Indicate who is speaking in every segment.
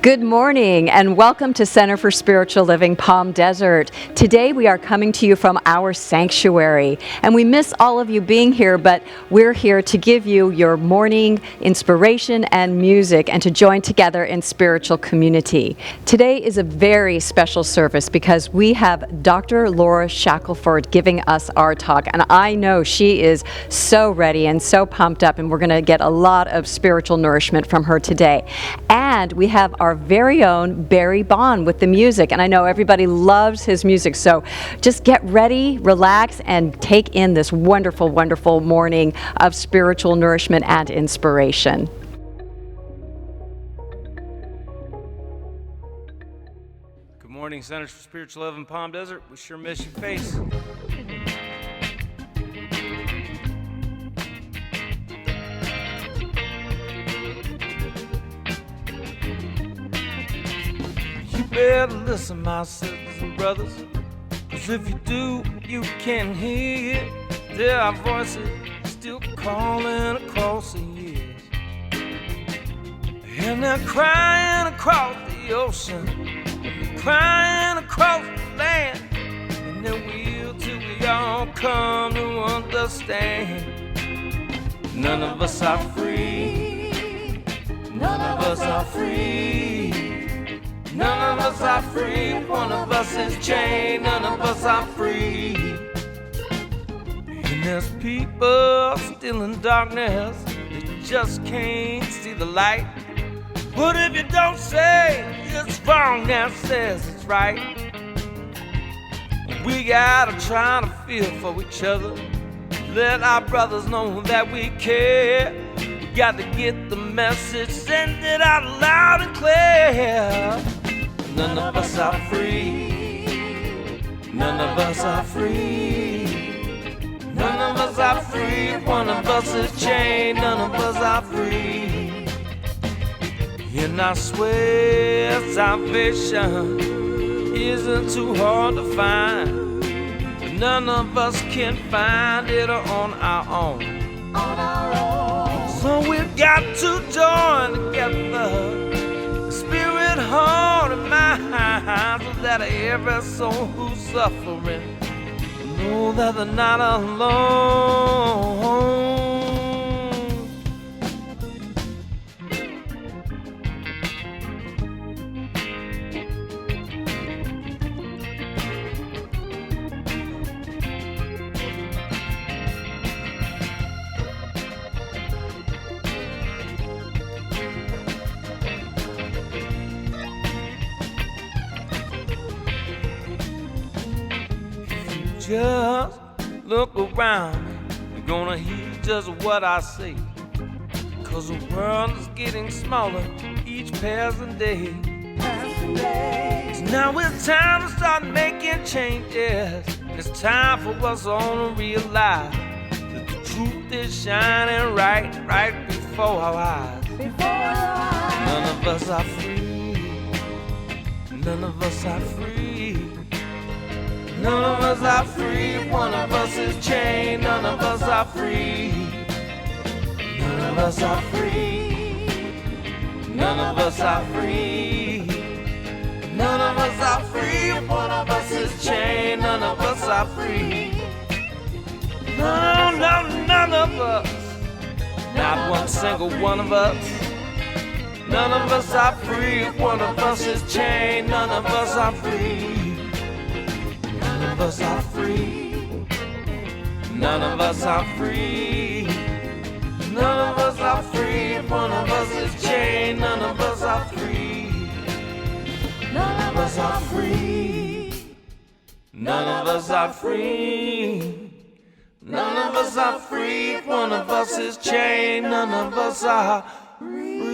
Speaker 1: Good morning and welcome to Center for Spiritual Living Palm Desert. Today we are coming to you from our sanctuary, and we miss all of you being here, but we're here to give you your morning inspiration and music and to join together in spiritual community. Today is a very special service because we have Dr. Laura Shackelford giving us our talk, and I know she is so ready and so pumped up, and we're going to get a lot of spiritual nourishment from her today. And we have our very own Barry Bond with the music, and I know everybody loves his music, so just get ready, relax, and take in this wonderful, wonderful morning of spiritual nourishment and inspiration.
Speaker 2: Good morning, Centers for Spiritual Living Palm Desert. We sure miss your face. Better listen, my sisters and brothers, 'cause if you do, you can hear their voices still calling across the years. And they're crying across the ocean, crying across the land, and they will till we all come to understand. None of us are free, none of us are free. None of us are free, one of us is chained, none of us are free. And there's people still in darkness, they just can't see the light. But if you don't say it's wrong, that says it's right. We gotta try to feel for each other, let our brothers know that we care. We got to get the message, send it out loud and clear. None of us are free, none of us are free. None of us are free, one of us is chained, none of us are free. And I swear salvation isn't too hard to find, but none of us can find it on our own. So we've got to join together, spirit, heart, and mind, so that every soul who's suffering know that they're not alone. Just look around, you're gonna hear just what I say. 'Cause the world is getting smaller each passing day. So now it's time to start making changes. It's time for us all to realize that the truth is shining right before our eyes. None of us are free, none of us are free. None of us are free, one of us is chained, none of us are free. None of us are free, none of us are free. None of us are free, one of us is chained, none of us are free. No, none of us, not one single one of us. None of us are free, one of us is chained, none of us are free. None of us are free, none of us are free. None of us are free, one of us is chained, none of us are free. None of us are free, none of us are free. None of us are free, one of us is chained, none of us are free.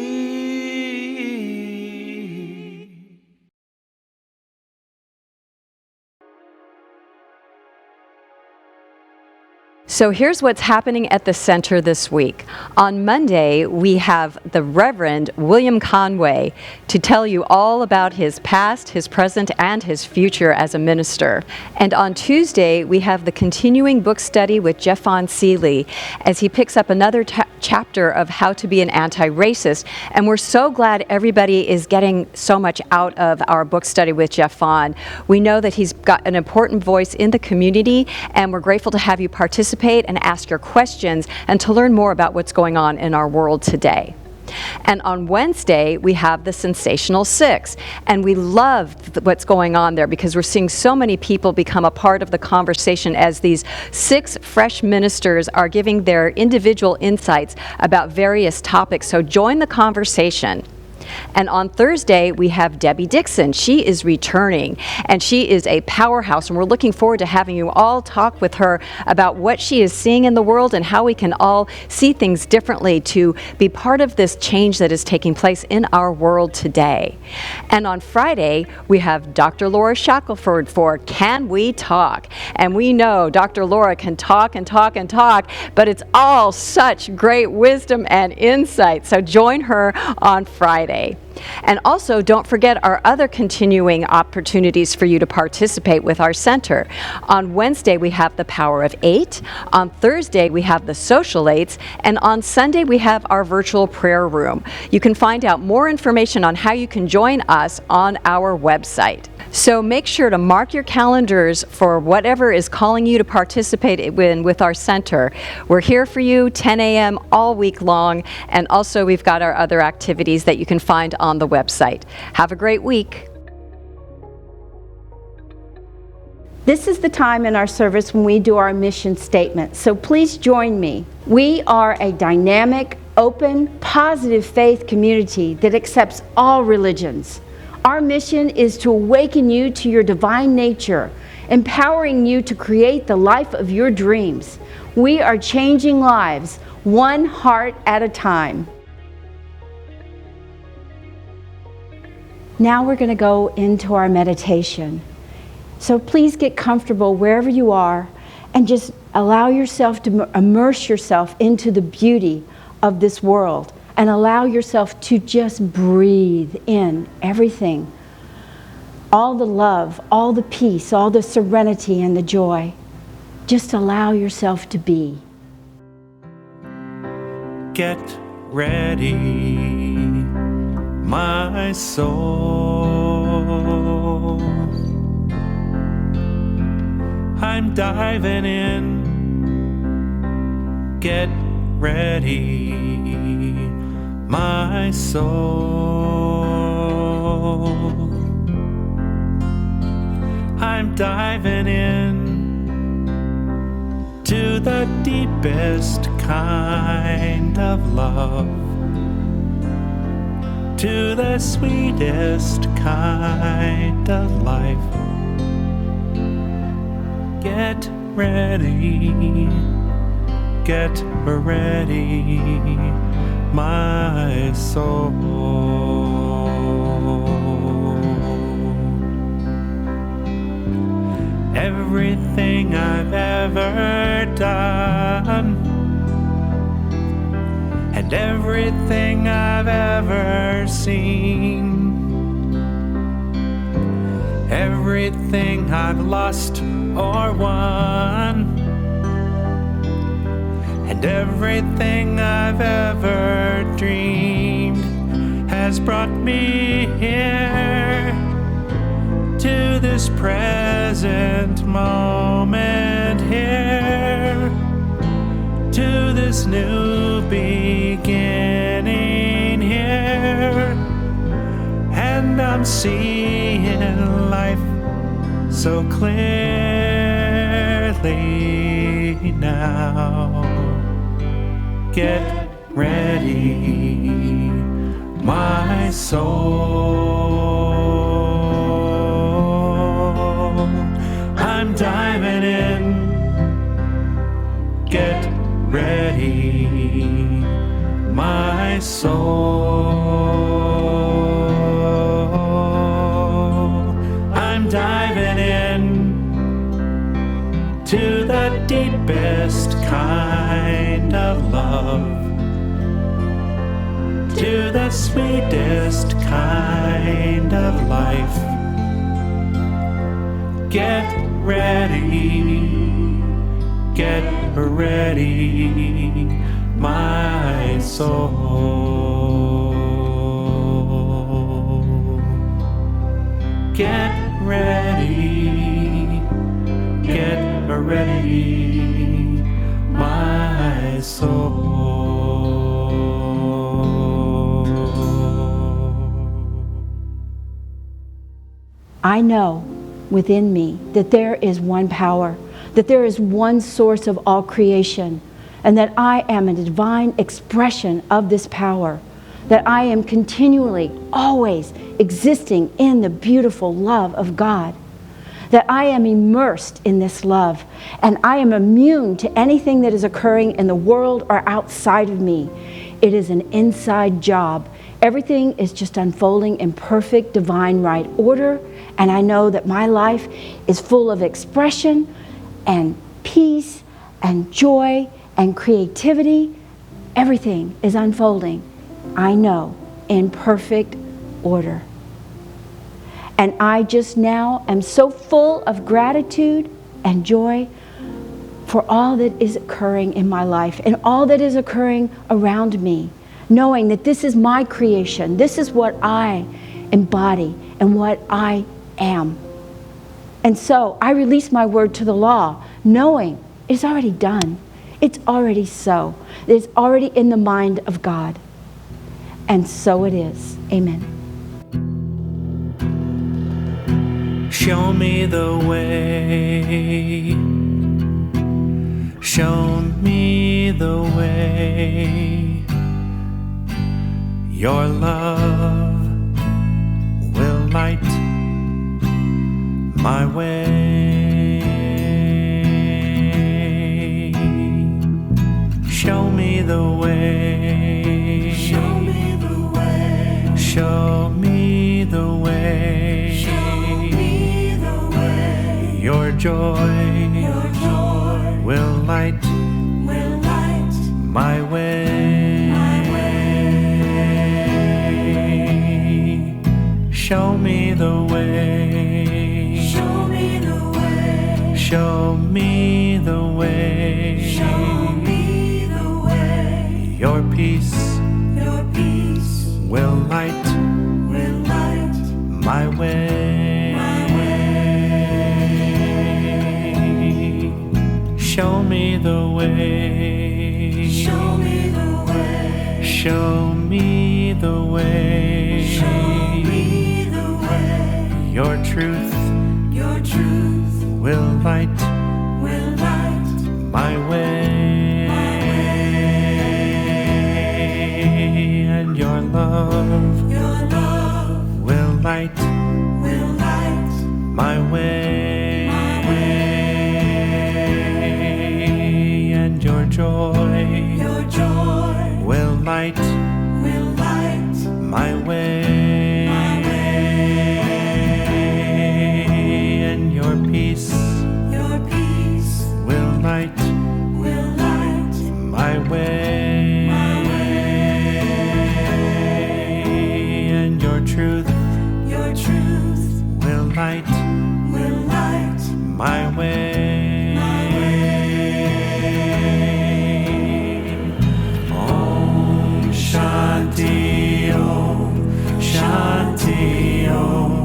Speaker 1: So here's what's happening at the center this week. On Monday, we have the Reverend William Conway to tell you all about his past, his present, and his future as a minister. And on Tuesday, we have the continuing book study with Jeffon Seeley as he picks up another chapter of how to be an anti-racist. And we're so glad everybody is getting so much out of our book study with Jeffon. We know that he's got an important voice in the community, and we're grateful to have you participate and ask your questions and to learn more about what's going on in our world today. And on Wednesday, we have the Sensational Six. And we love what's going on there because we're seeing so many people become a part of the conversation as these 6 fresh ministers are giving their individual insights about various topics. So join the conversation. And on Thursday, we have Debbie Dixon. She is returning, and she is a powerhouse, and we're looking forward to having you all talk with her about what she is seeing in the world and how we can all see things differently to be part of this change that is taking place in our world today. And on Friday, we have Dr. Laura Shackelford for Can We Talk? And we know Dr. Laura can talk and talk and talk, but it's all such great wisdom and insight. So join her on Friday. And also, don't forget our other continuing opportunities for you to participate with our center. On Wednesday, we have the Power of 8. On Thursday, we have the Social 8s. And on Sunday, we have our virtual prayer room. You can find out more information on how you can join us on our website. So make sure to mark your calendars for whatever is calling you to participate in with our center. We're here for you 10 a.m. all week long, and also we've got our other activities that you can find on the website. Have a great week.
Speaker 3: This is the time in our service when we do our mission statement, so please join me. We are a dynamic, open, positive faith community that accepts all religions. Our mission is to awaken you to your divine nature, empowering you to create the life of your dreams. We are changing lives, one heart at a time. Now we're going to go into our meditation. So please get comfortable wherever you are and just allow yourself to immerse yourself into the beauty of this world. And allow yourself to just breathe in everything. All the love, all the peace, all the serenity and the joy. Just allow yourself to be.
Speaker 4: Get ready, my soul. I'm diving in. Get ready, my soul. I'm diving in to the deepest kind of love, to the sweetest kind of life. Get ready, get ready, my soul. Everything I've ever done and everything I've ever seen, everything I've lost or won, and everything I've ever dreamed has brought me here to this present moment here, to this new beginning here. And I'm seeing life so clearly now. Get ready, my soul. I'm diving in. Get ready, my soul. I'm diving in to the deepest the sweetest kind of life. Get ready, my soul. Get ready, my soul.
Speaker 3: I know within me that there is one power, that there is one source of all creation, and that I am a divine expression of this power, that I am continually, always existing in the beautiful love of God, that I am immersed in this love, and I am immune to anything that is occurring in the world or outside of me. It is an inside job. Everything is just unfolding in perfect divine right order, and I know that my life is full of expression and peace and joy and creativity. Everything is unfolding, I know, in perfect order. And I just now am so full of gratitude and joy for all that is occurring in my life and all that is occurring around me, knowing that this is my creation, this is what I embody and what I am. And so I release my word to the law, knowing it's already done. It's already so. It's already in the mind of God. And so it is. Amen.
Speaker 4: Show me the way. Show me the way. Your love will light my way. Show me the way. Show me the way. Show me the way. Show me the way. Your joy will light my way. Show me the way. Show me the way. Show me the way. Show me the way. Your peace will light my way. Show me the way. Show me the way. Show me the way. Show me the way. Your truth will light my way. And your love will light my way. And your joy will light my way. And your peace will light my way. And your truth will light my way. Om Shanti Om Shanti Om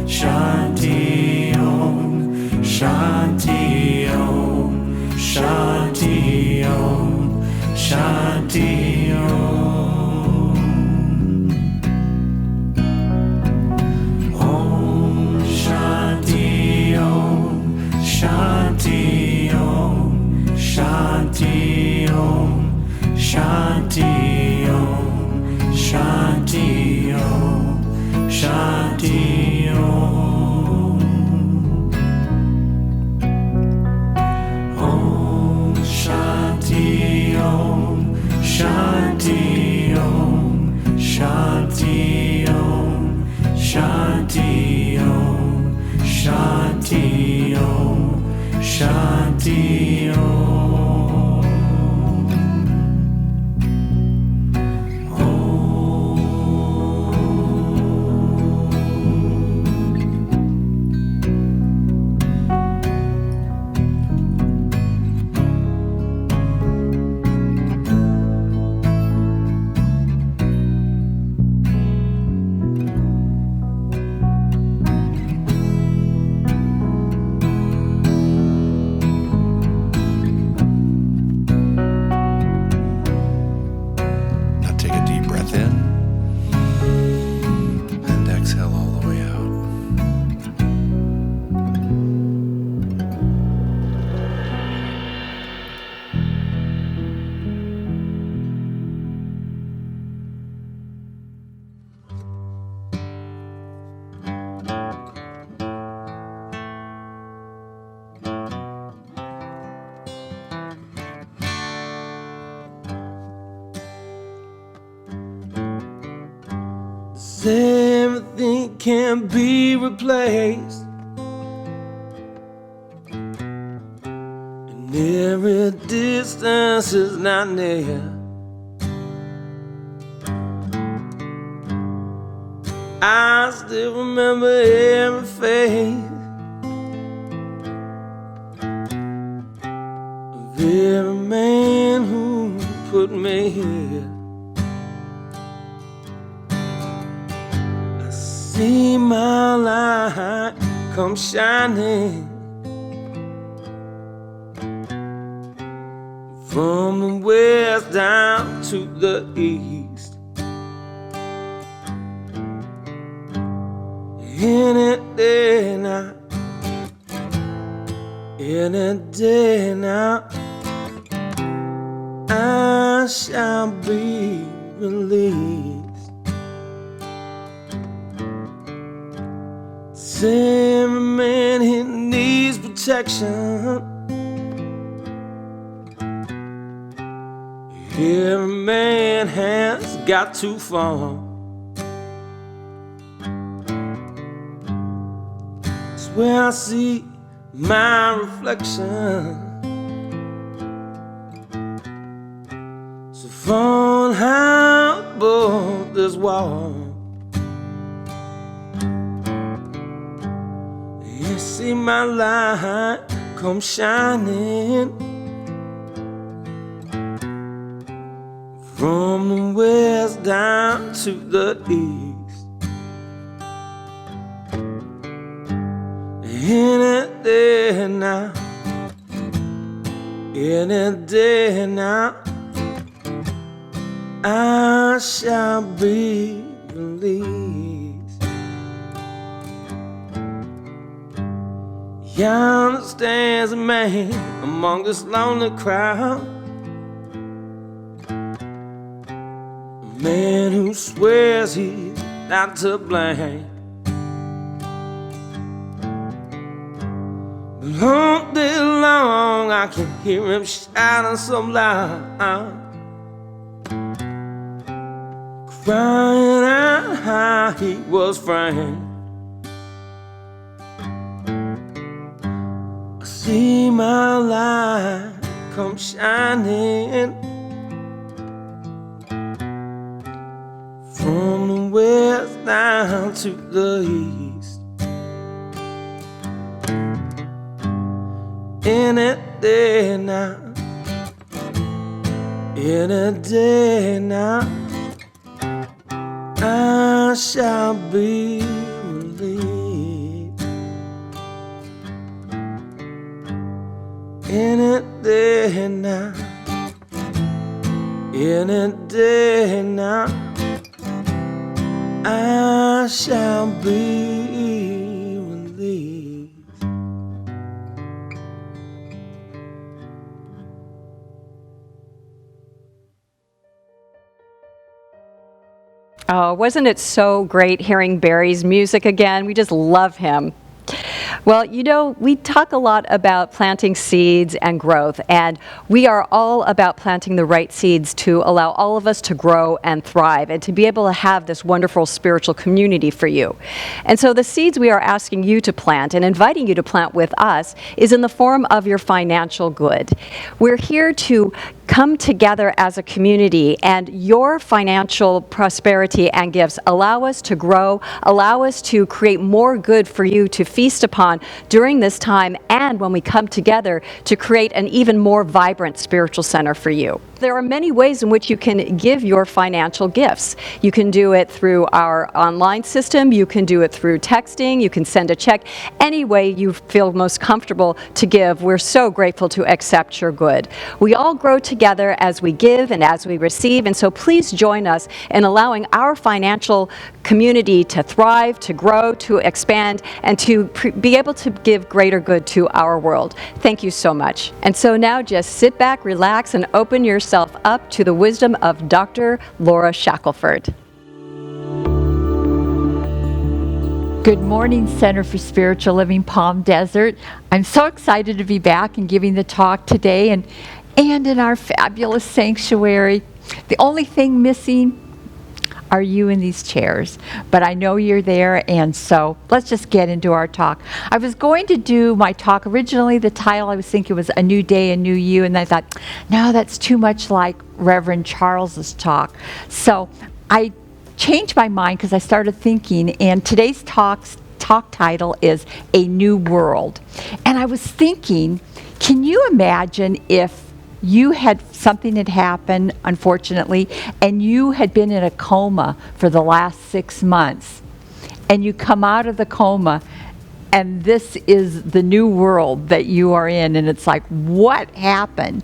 Speaker 4: Shanti Om Shanti Om Shanti Om Shanti Om. Om Shanti Om Shanti Om Shanti Om Shanti Om Shanti Om Shanti Om. Om Shanti Om Shanti Om Shanti Om Shanti Om Shanti Om Shanti Om. Om
Speaker 2: Say everything can be replaced, and every distance is not near. I still remember every face of every man who put me here. I see my light come shining from the west down to the east. Any day now, any day now, I shall be released. Say every man he needs protection, every man has got to fall. Where I see my reflection, so far high above this wall. You see my light come shining from the west down to the east. Any day now, any day now, I shall be released. Yonder stands a man among this lonely crowd, a man who swears he's not to blame. All day long I can hear him shouting so loud, crying out how he was framed. I see my light come shining from the west down to the east. Any day now, any day now, I shall be released. Any day now, any day now, I shall be released.
Speaker 1: Oh, wasn't it so great hearing Barry's music again? We just love him. Well, you know, we talk a lot about planting seeds and growth, and we are all about planting the right seeds to allow all of us to grow and thrive and to be able to have this wonderful spiritual community for you. And so the seeds we are asking you to plant and inviting you to plant with us is in the form of your financial good. We're here to come together as a community, and your financial prosperity and gifts allow us to grow, allow us to create more good for you to feast upon during this time, and when we come together to create an even more vibrant spiritual center for you. There are many ways in which you can give your financial gifts. You can do it through our online system, you can do it through texting, you can send a check, any way you feel most comfortable to give. We're so grateful to accept your good. We all grow together as we give and as we receive, and so please join us in allowing our financial community to thrive, to grow, to expand, and to be able to give greater good to our world. Thank you so much. And so now just sit back, relax, and open yourself up to the wisdom of Dr. Laura Shackelford.
Speaker 5: Good morning, Center for Spiritual Living Palm Desert. I'm so excited to be back and giving the talk today and in our fabulous sanctuary. The only thing missing are you in these chairs, but I know you're there, and so let's just get into our talk. I was going to do my talk, originally the title I was thinking was A New Day, A New You, and I thought, no, that's too much like Reverend Charles's talk. So I changed my mind because I started thinking, and today's talk title is A New World. And I was thinking, can you imagine if something had happened, unfortunately, and you had been in a coma for the last 6 months, and you come out of the coma, and this is the new world that you are in, and it's like, what happened?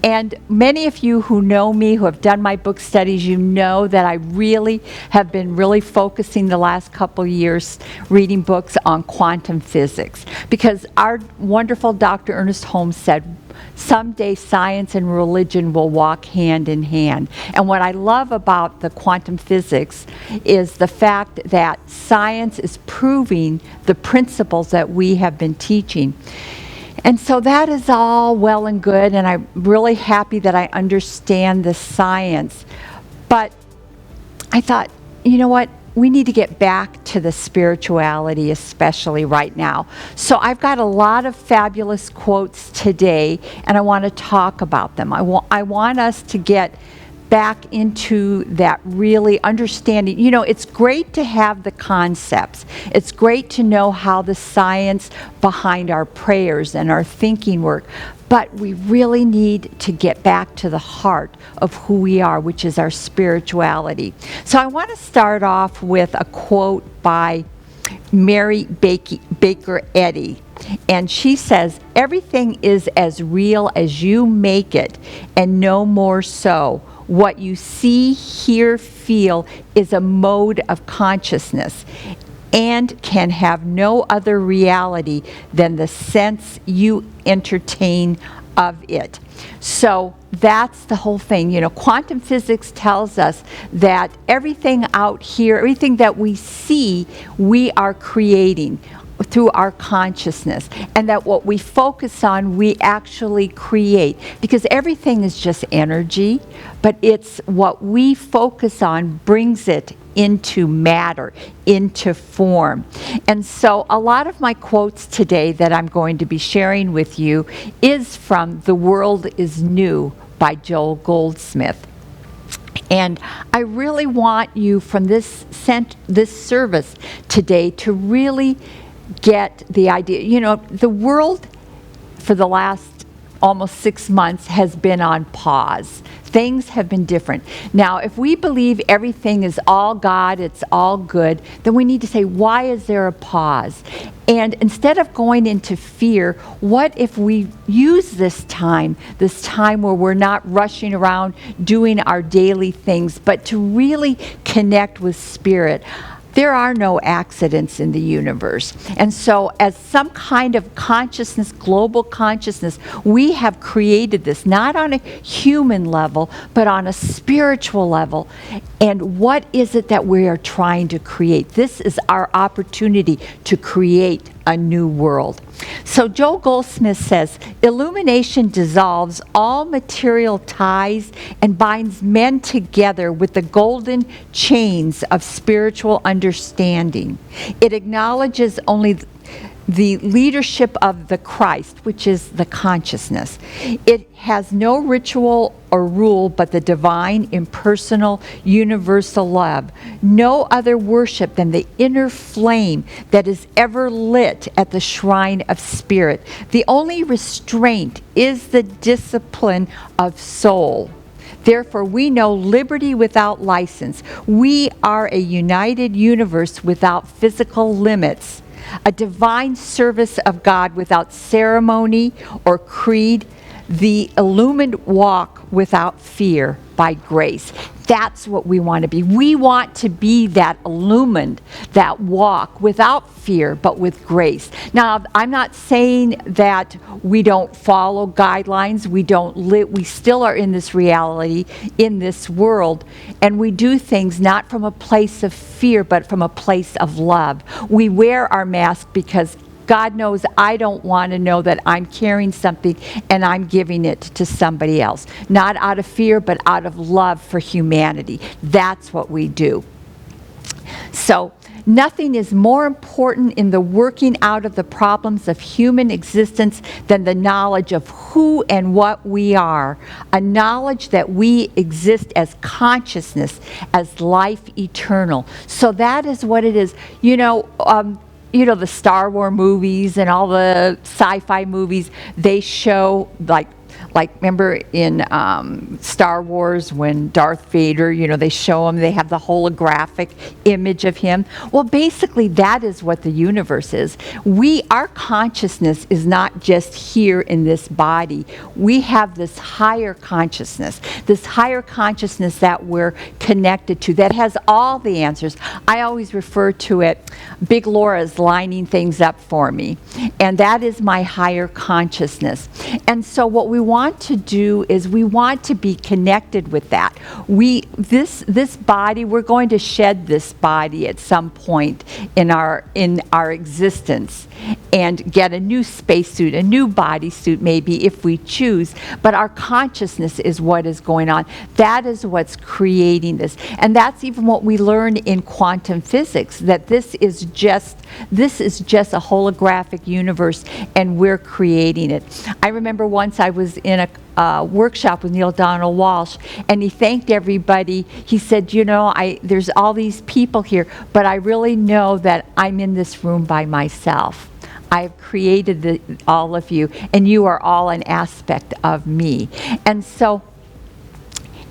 Speaker 5: And many of you who know me, who have done my book studies, you know that I really have been focusing the last couple years reading books on quantum physics, because our wonderful Dr. Ernest Holmes said, someday science and religion will walk hand in hand. And what I love about the quantum physics is the fact that science is proving the principles that we have been teaching. And so that is all well and good, and I'm really happy that I understand the science. But I thought, you know what? We need to get back to the spirituality, especially right now. So I've got a lot of fabulous quotes today, and I want to talk about them. I want us to get back into that really understanding. You know, it's great to have the concepts. It's great to know how the science behind our prayers and our thinking work. But we really need to get back to the heart of who we are, which is our spirituality. So I want to start off with a quote by Mary Baker Eddy. And she says, "Everything is as real as you make it, and no more so. What you see, hear, feel is a mode of consciousness and can have no other reality than the sense you entertain of it." So that's the whole thing. You know, quantum physics tells us that everything out here, everything that we see, we are creating through our consciousness, and that what we focus on, we actually create, because everything is just energy, but it's what we focus on brings it into matter, into form. And so a lot of my quotes today that I'm going to be sharing with you is from The World is New by Joel Goldsmith. And I really want you from this service today to really get the idea. You know, the world for the last almost 6 months has been on pause. Things have been different. Now, if we believe everything is all God, it's all good, then we need to say, why is there a pause? And instead of going into fear, what if we use this time where we're not rushing around doing our daily things, but to really connect with Spirit? There are no accidents in the universe. And so as some kind of consciousness, global consciousness, we have created this, not on a human level, but on a spiritual level. And what is it that we are trying to create? This is our opportunity to create a new world. So Joel Goldsmith says, illumination dissolves all material ties and binds men together with the golden chains of spiritual understanding. It acknowledges only the leadership of the Christ, which is the consciousness. It has no ritual or rule but the divine, impersonal, universal love. No other worship than the inner flame that is ever lit at the shrine of Spirit. The only restraint is the discipline of soul. Therefore, we know liberty without license. We are a united universe without physical limits. A divine service of God without ceremony or creed, the illumined walk without fear by grace. That's what we want to be. We want to be that illumined, that walk without fear, but with grace. Now, I'm not saying that we don't follow guidelines, we still are in this reality, in this world, and we do things not from a place of fear, but from a place of love. We wear our mask because God knows I don't want to know that I'm carrying something and I'm giving it to somebody else. Not out of fear, but out of love for humanity. That's what we do. So, nothing is more important in the working out of the problems of human existence than the knowledge of who and what we are. A knowledge that we exist as consciousness, as life eternal. So that is what it is. The Star Wars movies and all the sci-fi movies, they show like remember in Star Wars when Darth Vader, they show him, they have the holographic image of him. Well, basically that is what the universe is. Our consciousness is not just here in this body. We have this higher consciousness that we're connected to, that has all the answers. I always refer to it, Big Laura's lining things up for me. And that is my higher consciousness. And so what we want to do is we want to be connected with that. This body, we're going to shed this body at some point in our existence and get a new spacesuit, a new bodysuit maybe if we choose, but our consciousness is what is going on. That is what's creating this. And that's even what we learn in quantum physics, that this is just a holographic universe and we're creating it. I remember once I was in a workshop with Neil Donald Walsh, and he thanked everybody. He said, there's all these people here, but I really know that I'm in this room by myself. I've created all of you, and you are all an aspect of me. And so,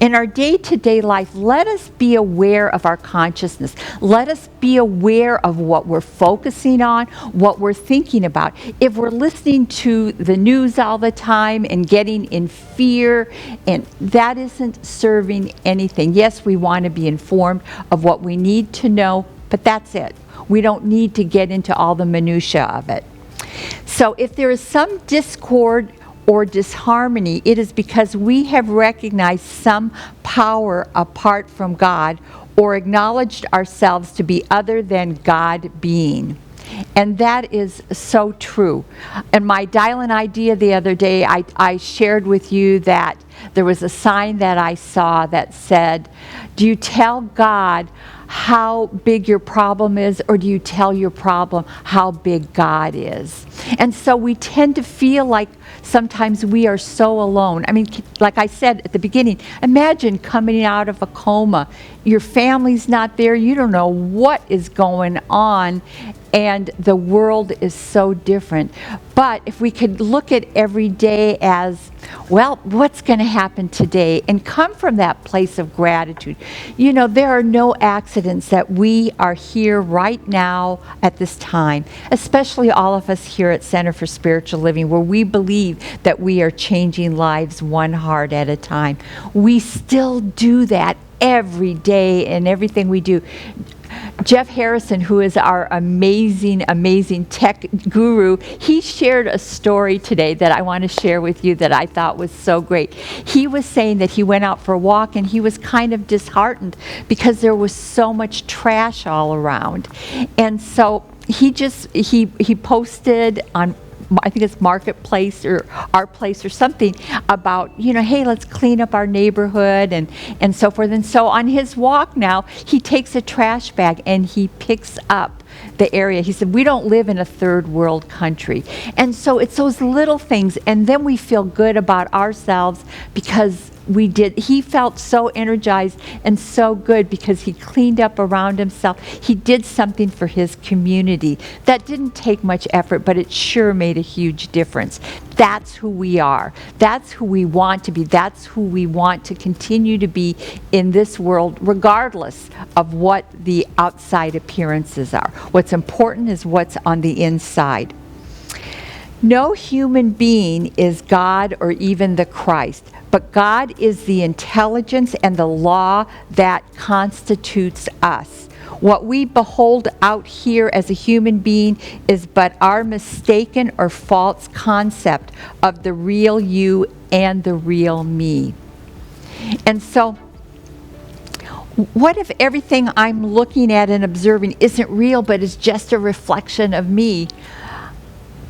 Speaker 5: in our day-to-day life, let us be aware of our consciousness. Let us be aware of what we're focusing on, what we're thinking about. If we're listening to the news all the time and getting in fear, and that isn't serving anything. Yes, we want to be informed of what we need to know, but that's it. We don't need to get into all the minutia of it. So if there is some discord or disharmony, it is because we have recognized some power apart from God or acknowledged ourselves to be other than God being. And that is so true. And my dial-in idea the other day, I shared with you that there was a sign that I saw that said, do you tell God how big your problem is, or do you tell your problem how big God is? And so we tend to feel like sometimes we are so alone. I mean, like I said at the beginning, imagine coming out of a coma. Your family's not there. You don't know what is going on, and the world is so different. But if we could look at every day as, well, what's going to happen today, and come from that place of gratitude. There are no accidents that we are here right now at this time, especially all of us here at Center for Spiritual Living, where we believe that we are changing lives one heart at a time. We still do that every day in everything we do. Jeff Harrison, who is our amazing tech guru, he shared a story today that I want to share with you that I thought was so great. He was saying that he went out for a walk and he was kind of disheartened because there was so much trash all around. And so he posted on, I think it's Marketplace or Our Place or something about, hey, let's clean up our neighborhood and so forth. And so on his walk now, he takes a trash bag and he picks up the area. He said, we don't live in a third world country. And so it's those little things. And then we feel good about ourselves because he felt so energized and so good because he cleaned up around himself. He did something for his community. That didn't take much effort, but it sure made a huge difference. That's who we are. That's who we want to be. That's who we want to continue to be in this world, regardless of what the outside appearances are. What's important is what's on the inside. No human being is God or even the Christ, but God is the intelligence and the law that constitutes us. What we behold out here as a human being is but our mistaken or false concept of the real you and the real me. And so, what if everything I'm looking at and observing isn't real, but is just a reflection of me?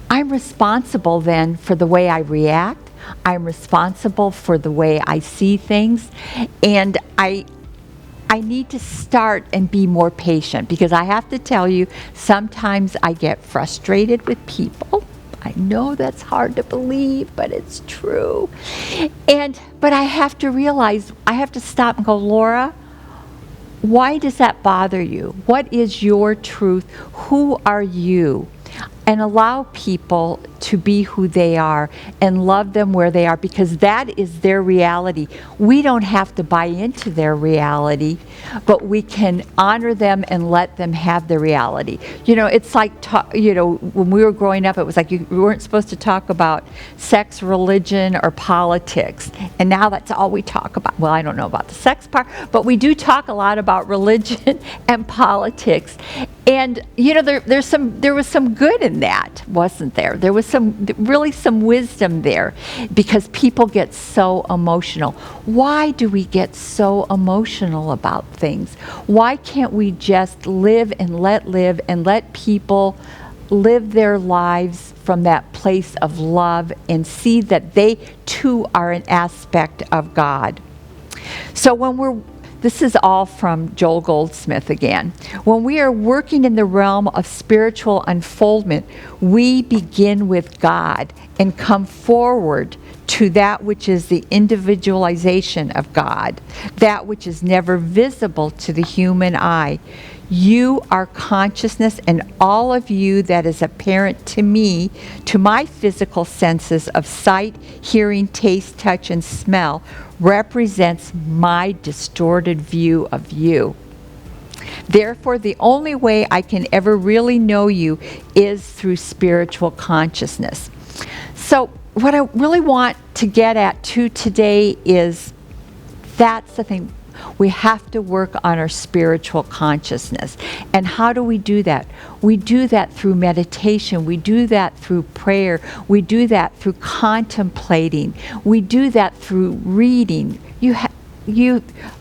Speaker 5: I'm responsible then for the way I react. I'm responsible for the way I see things. And I need to start and be more patient, because I have to tell you, sometimes I get frustrated with people. I know that's hard to believe, but it's true. But I have to realize, I have to stop and go, Laura, why does that bother you? What is your truth? Who are you? And allow people to be who they are and love them where they are, because that is their reality. We don't have to buy into their reality, but we can honor them and let them have their reality. You know, it's like, when we were growing up, it was like you weren't supposed to talk about sex, religion, or politics. And now that's all we talk about. Well, I don't know about the sex part, but we do talk a lot about religion and politics. And, there was some good in that, wasn't there? There was really some wisdom there, because people get so emotional. Why do we get so emotional about things? Why can't we just live and let people live their lives from that place of love and see that they too are an aspect of God? So this is all from Joel Goldsmith again. When we are working in the realm of spiritual unfoldment, we begin with God and come forward to that which is the individualization of God, that which is never visible to the human eye. You are consciousness, and all of you that is apparent to me, to my physical senses of sight, hearing, taste, touch, and smell, represents my distorted view of you. Therefore, the only way I can ever really know you is through spiritual consciousness. So what I really want to get at too today is, that's the thing. We have to work on our spiritual consciousness. And how do we do that? We do that through meditation. We do that through prayer. We do that through contemplating. We do that through reading.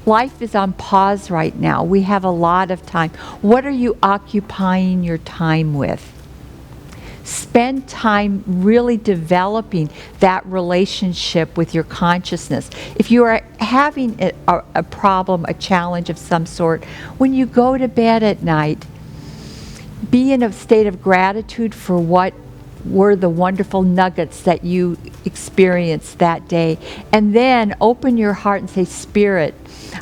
Speaker 5: Life is on pause right now. We have a lot of time. What are you occupying your time with? Spend time really developing that relationship with your consciousness. If you are having a problem, a challenge of some sort, when you go to bed at night, be in a state of gratitude for what were the wonderful nuggets that you experienced that day. And then open your heart and say, Spirit,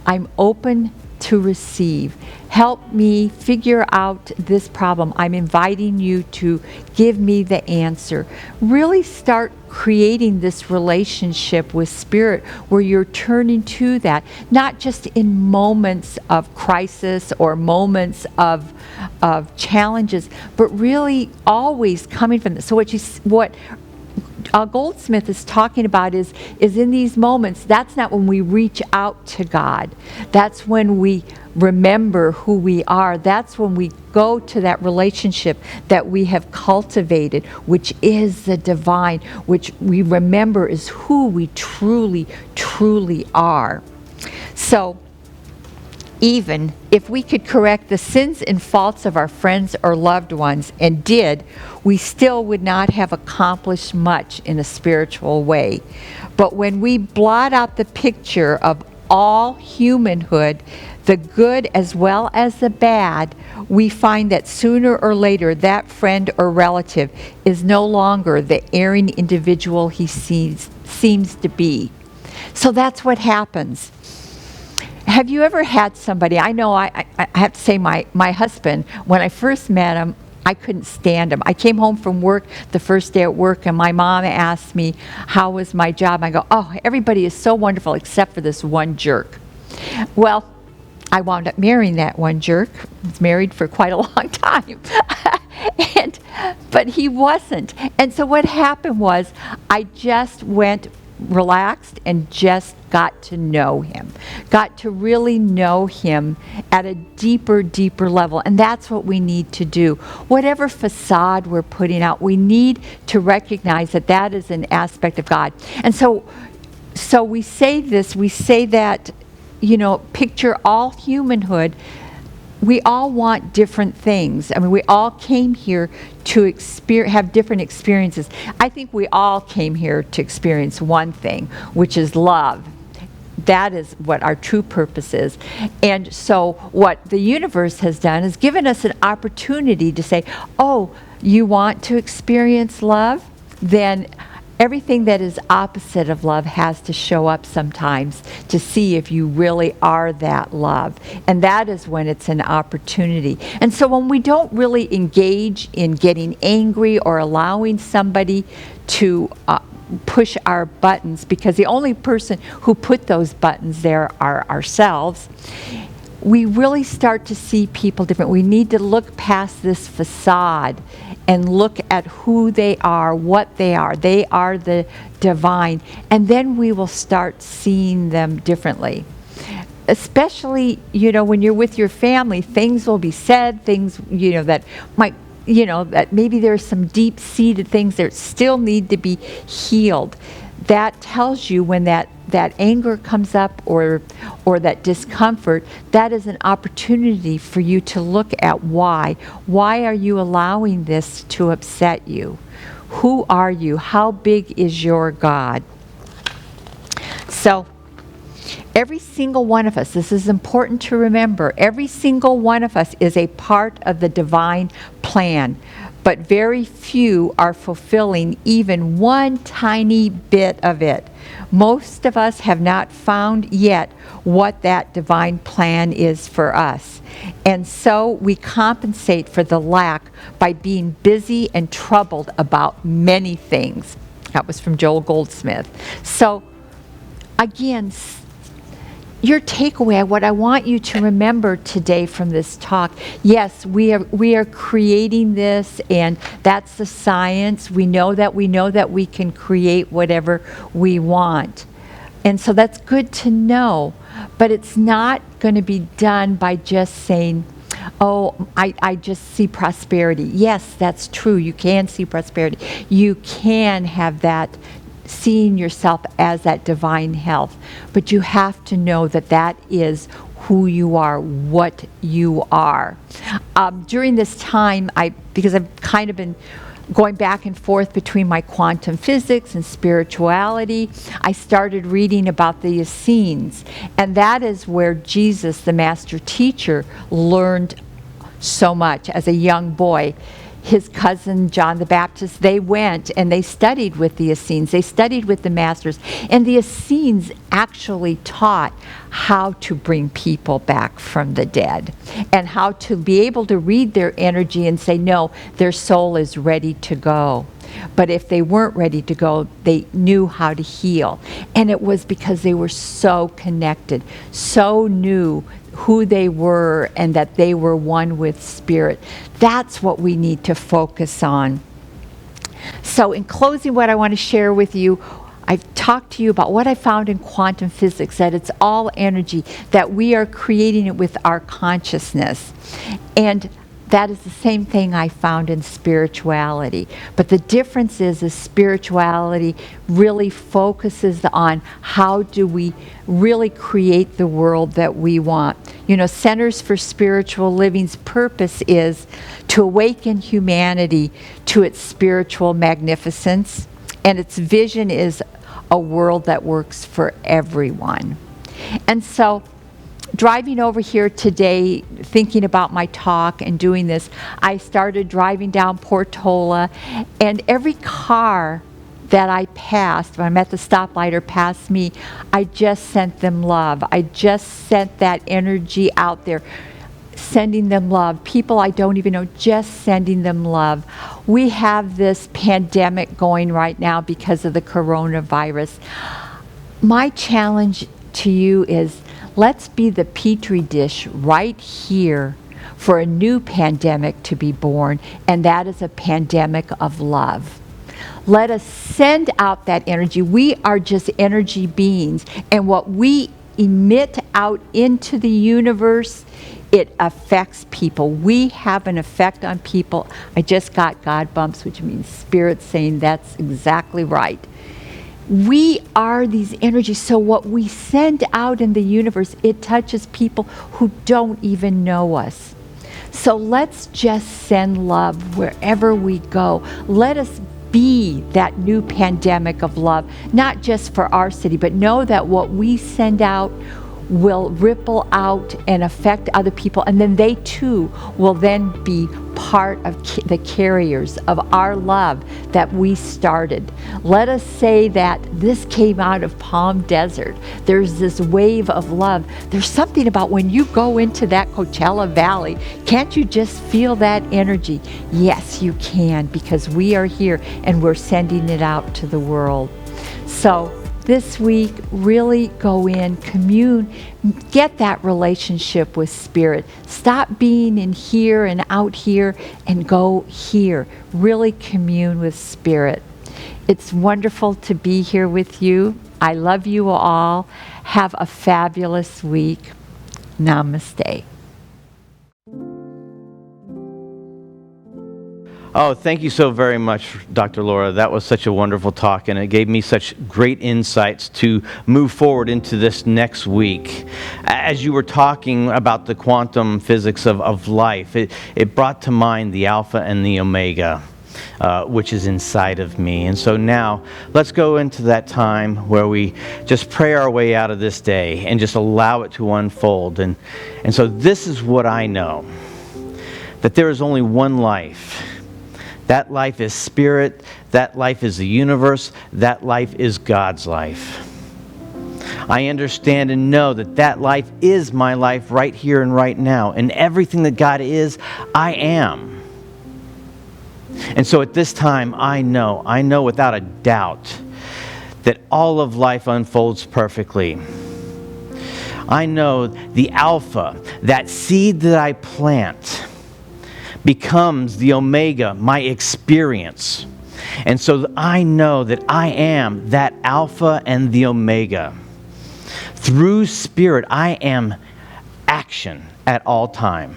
Speaker 5: I'm open to receive. Help me figure out this problem. I'm inviting you to give me the answer. Really start creating this relationship with Spirit where you're turning to that, not just in moments of crisis or moments of challenges, but really always coming from this. So what Goldsmith is talking about is in these moments, that's not when we reach out to God. That's when we remember who we are. That's when we go to that relationship that we have cultivated, which is the divine, which we remember is who we truly, truly are. So, even if we could correct the sins and faults of our friends or loved ones, and did, we still would not have accomplished much in a spiritual way. But when we blot out the picture of all humanhood, the good as well as the bad, we find that sooner or later that friend or relative is no longer the erring individual he seems to be. So that's what happens. Have you ever had somebody, I know I have to say my husband, when I first met him, I couldn't stand him. I came home from work the first day at work, and my mom asked me, how was my job? I go, oh, everybody is so wonderful except for this one jerk. Well, I wound up marrying that one jerk. I was married for quite a long time. But he wasn't. And so what happened was I just went relaxed and just got to know him, got to really know him at a deeper, deeper level. And that's what we need to do. Whatever facade we're putting out, we need to recognize that that is an aspect of God. And so we say this, we say that, picture all humanhood we all want different things. I mean, we all came here to have different experiences. I think we all came here to experience one thing, which is love. That is what our true purpose is. And so what the universe has done is given us an opportunity to say, oh, you want to experience love? Then everything that is opposite of love has to show up sometimes to see if you really are that love. And that is when it's an opportunity. And so when we don't really engage in getting angry or allowing somebody to push our buttons, because the only person who put those buttons there are ourselves, we really start to see people different. We need to look past this facade and look at who they are, what they are. They are the divine. And then we will start seeing them differently. Especially, when you're with your family, things will be said, things, that might, that maybe there's some deep-seated things that still need to be healed. That tells you when that anger comes up or that discomfort, that is an opportunity for you to look at why. Why are you allowing this to upset you? Who are you? How big is your God? So, every single one of us, this is important to remember, every single one of us is a part of the divine plan, but very few are fulfilling even one tiny bit of it. Most of us have not found yet what that divine plan is for us. And so we compensate for the lack by being busy and troubled about many things. That was from Joel Goldsmith. So, again, your takeaway, what I want you to remember today from this talk, yes, we are creating this, and that's the science. We know that we can create whatever we want. And so that's good to know, but it's not going to be done by just saying, oh, I just see prosperity. Yes, that's true. You can see prosperity. You can have that seeing yourself as that divine health. But you have to know that that is who you are, what you are. During this time, because I've kind of been going back and forth between my quantum physics and spirituality, I started reading about the Essenes. And that is where Jesus, the master teacher, learned so much as a young boy. His cousin, John the Baptist, they went and they studied with the Essenes. They studied with the masters. And the Essenes actually taught how to bring people back from the dead and how to be able to read their energy and say, no, their soul is ready to go. But if they weren't ready to go, they knew how to heal. And it was because they were so connected, so knew who they were and that they were one with spirit. That's what we need to focus on. So in closing, what I want to share with you, I've talked to you about what I found in quantum physics, that it's all energy, that we are creating it with our consciousness. And that is the same thing I found in spirituality. But the difference is spirituality really focuses on how do we really create the world that we want. Centers for Spiritual Living's purpose is to awaken humanity to its spiritual magnificence, and its vision is a world that works for everyone. And so, driving over here today, thinking about my talk and doing this, I started driving down Portola, and every car that I passed, when I'm at the stoplight or passed me, I just sent them love. I just sent that energy out there, sending them love. People I don't even know, just sending them love. We have this pandemic going right now because of the coronavirus. My challenge to you is, let's be the petri dish right here for a new pandemic to be born, and that is a pandemic of love. Let us send out that energy. We are just energy beings, and what we emit out into the universe, it affects people. We have an effect on people. I just got God bumps, which means spirit saying that's exactly right. We are these energies, so what we send out in the universe, it touches people who don't even know us. So let's just send love wherever we go. Let us be that new pandemic of love, not just for our city, but know that what we send out will ripple out and affect other people, and then they too will then be part of the carriers of our love that we started. Let us say that this came out of Palm Desert. There's this wave of love. There's something about when you go into that Coachella Valley, can't you just feel that energy? Yes, you can, because we are here and we're sending it out to the world. So this week, really go in, commune, get that relationship with Spirit. Stop being in here and out here and go here. Really commune with Spirit. It's wonderful to be here with you. I love you all. Have a fabulous week. Namaste.
Speaker 6: Oh, thank you so very much, Dr. Laura. That was such a wonderful talk, and it gave me such great insights to move forward into this next week. As you were talking about the quantum physics of life, it brought to mind the Alpha and the Omega, which is inside of me. And so now, let's go into that time where we just pray our way out of this day and just allow it to unfold. And so this is what I know, that there is only one life. That life is Spirit, that life is the universe, that life is God's life. I understand and know that that life is my life right here and right now. And everything that God is, I am. And so at this time, I know without a doubt that all of life unfolds perfectly. I know the Alpha, that seed that I plant, becomes the Omega, my experience. And so I know that I am that Alpha and the Omega. Through Spirit, I am action at all time.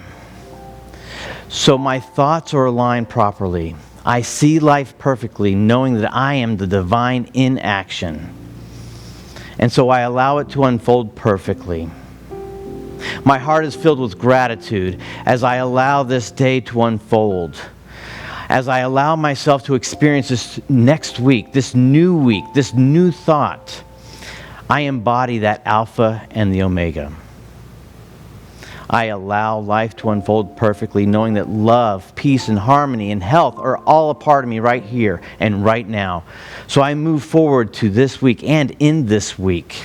Speaker 6: So my thoughts are aligned properly. I see life perfectly, knowing that I am the divine in action. And so I allow it to unfold perfectly. My heart is filled with gratitude as I allow this day to unfold. As I allow myself to experience this next week, this new thought, I embody that Alpha and the Omega. I allow life to unfold perfectly, knowing that love, peace, and harmony and health are all a part of me right here and right now. So I move forward to this week and in this week.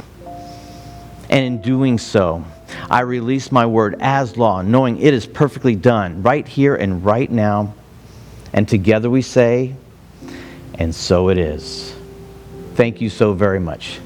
Speaker 6: And in doing so, I release my word as law, knowing it is perfectly done right here and right now. And together we say, and so it is. Thank you so very much.